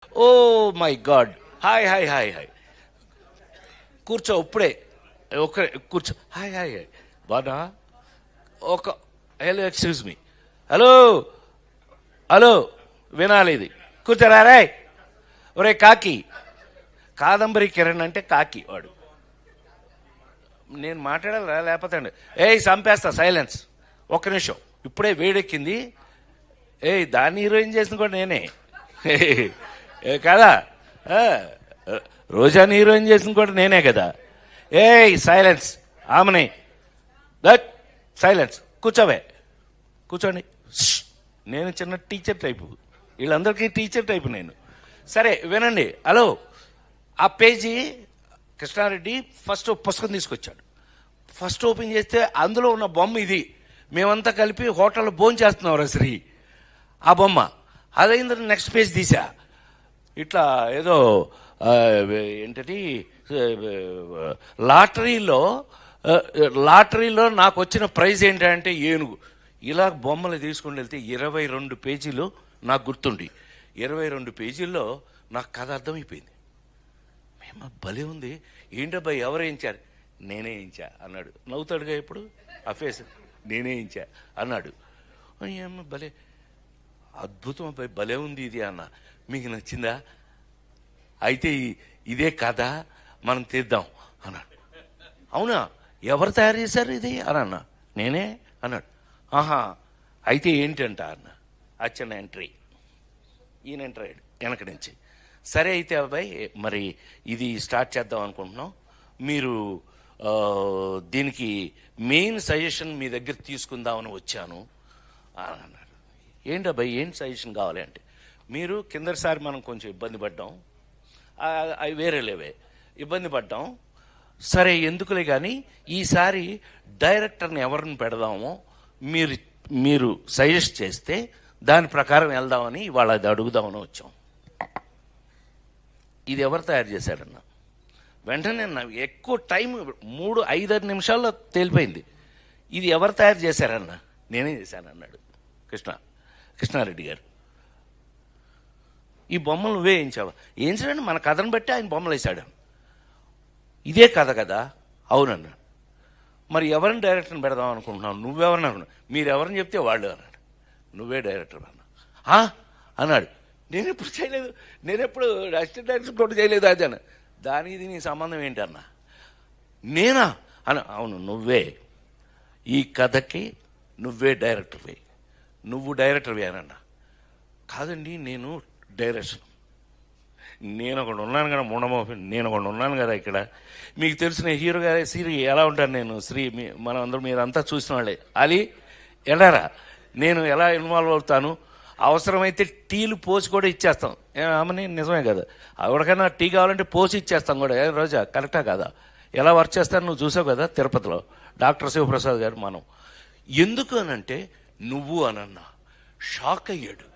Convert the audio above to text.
Oh my god. Hi hi hi hi. కూర్చో ఇప్పుడే. ఒక్కరే కూర్చో. Hi hi hi. బాగా ఒక hello excuse me. Hello hello వినాలి ఇది. కూర్చోరా రే. ఒరే కాకి. కాదంబరి కిరణ్ అంటే కాకి వాడు. నేను మాట్లాడాలా లేకపోతే అండి చంపేస్తా. సైలెన్స్. ఒక్క నిమిషం. ఇప్పుడే వేడెక్కింది. దాన్ని హీరోయిన్ చేసిన కూడా నేనే కదా. రోజాని హీరోయిన్ చేసిన కూడా నేనే కదా. సైలెన్స్. ఆమెని దట్ సైలెన్స్. కూర్చోవే. కూర్చోండి. నేను చిన్న టీచర్ టైపు, వీళ్ళందరికీ టీచర్ టైపు నేను. సరే వినండి. హలో. ఆ పేజీ కృష్ణారెడ్డి ఫస్ట్ పుస్తకం తీసుకొచ్చాడు. ఫస్ట్ ఓపెన్ చేస్తే అందులో ఉన్న బొమ్మ ఇది. మేమంతా కలిపి హోటల్లో భోజనం చేస్తున్నాం శ్రీ. ఆ బొమ్మ అదైంది. నెక్స్ట్ పేజ్ తీసా. ఇట్లా ఏదో ఏంటది లాటరీలో నాకు వచ్చిన ప్రైజ్ ఏంటంటే ఏనుగు. ఇలా బొమ్మలు తీసుకుని వెళ్తే 22 పేజీలు నాకు గుర్తుండి 22 పేజీల్లో నాకు కథ అర్థమైపోయింది. మేము భలే ఉంది. ఏంటబ్బా ఎవరు వేయించారు? నేనే వేయించా అన్నాడు. నవ్వుతాడుగా ఇప్పుడు ఆ ఫేస్. నేనే వేయించా అన్నాడు. ఏమో భలే అద్భుతం అబ్బాయి, భలే ఉంది ఇది అన్న. మీకు నచ్చిందా? అయితే ఇదే కథ మనం తీద్దాం అన్నాడు. అవునా, ఎవరు తయారు చేశారు ఇది అని అన్నా. నేనే అన్నాడు. ఆహా, అయితే ఏంటంట అన్న. అచ్చన్న ఎంట్రీ. ఈయన ఎంటర్ అయ్యాడు వెనక నుంచి. సరే అయితే అబ్బాయి మరి ఇది స్టార్ట్ చేద్దాం అనుకుంటున్నాం. మీరు దీనికి మెయిన్ సజెషన్ మీ దగ్గర తీసుకుందామని వచ్చాను అని అన్నాడు. ఏంటి అబ్బాయి ఏంటి సజెషన్ కావాలి అంటే, మీరు కిందసారి మనం కొంచెం ఇబ్బంది పడ్డాం, అవి వేరే లేవే ఇబ్బంది పడ్డాం. సరే ఎందుకులే కానీ ఈసారి డైరెక్టర్ని ఎవరిని పెడదామో మీరు సజెస్ట్ చేస్తే దాని ప్రకారం వెళ్దామని ఇవాళ అది అడుగుదామని వచ్చాం. ఇది ఎవరు తయారు చేశారన్న వెంటనే ఎక్కువ టైం 3-5 నిమిషాల్లో తేలిపోయింది. ఇది ఎవరు తయారు చేశారన్న? నేనే చేశానన్నాడు కృష్ణారెడ్డి గారు. ఈ బొమ్మలు నువ్వే వేయించావా? వేయించడండి, మన కథను బట్టి ఆయన బొమ్మలు వేశాడు. ఇదే కథ కదా? అవునన్నా. మరి ఎవరిని డైరెక్టర్ని పెడదాం అనుకుంటున్నావు? నువ్వెవరిని అనుకున్నావు? మీరు ఎవరిని చెప్తే వాళ్ళు అన్నాడు. నువ్వే డైరెక్టర్ అన్నా అన్నాడు. నేను ఎప్పుడు చేయలేదు, నేను ఎప్పుడు అసిస్టెంట్ డైరెక్టర్ కూడా చేయలేదు అది అన్న. దానికి నీ సంబంధం ఏంటన్నా? నేనా అన్న. అవును నువ్వే, ఈ కథకి నువ్వే డైరెక్టర్వే. నువ్వు డైరెక్టర్వే అనన్నా. కాదండి నేను డైరెక్షన్. నేను ఒకడు ఉన్నాను కదా ముండమోహి, నేను ఒకడు ఉన్నాను కదా ఇక్కడ. మీకు తెలిసిన హీరో గారే శ్రీ ఎలా ఉంటాను నేను. శ్రీ మనం అందరూ మీరంతా చూసిన వాళ్ళే. అలీ ఎలారా నేను ఎలా ఇన్వాల్వ్ అవుతాను. అవసరమైతే టీలు పోసి కూడా ఇచ్చేస్తాం. ఆమెని నిజమే కదా. ఎవరికైనా టీ కావాలంటే పోసి ఇచ్చేస్తాం కూడా. రోజా కరెక్టా కదా? ఎలా వర్క్ చేస్తాను నువ్వు చూసావు కదా తిరుపతిలో డాక్టర్ శివప్రసాద్ గారు. మనం ఎందుకు అనంటే నువ్వు అనన్నా. షాక్ అయ్యాడు.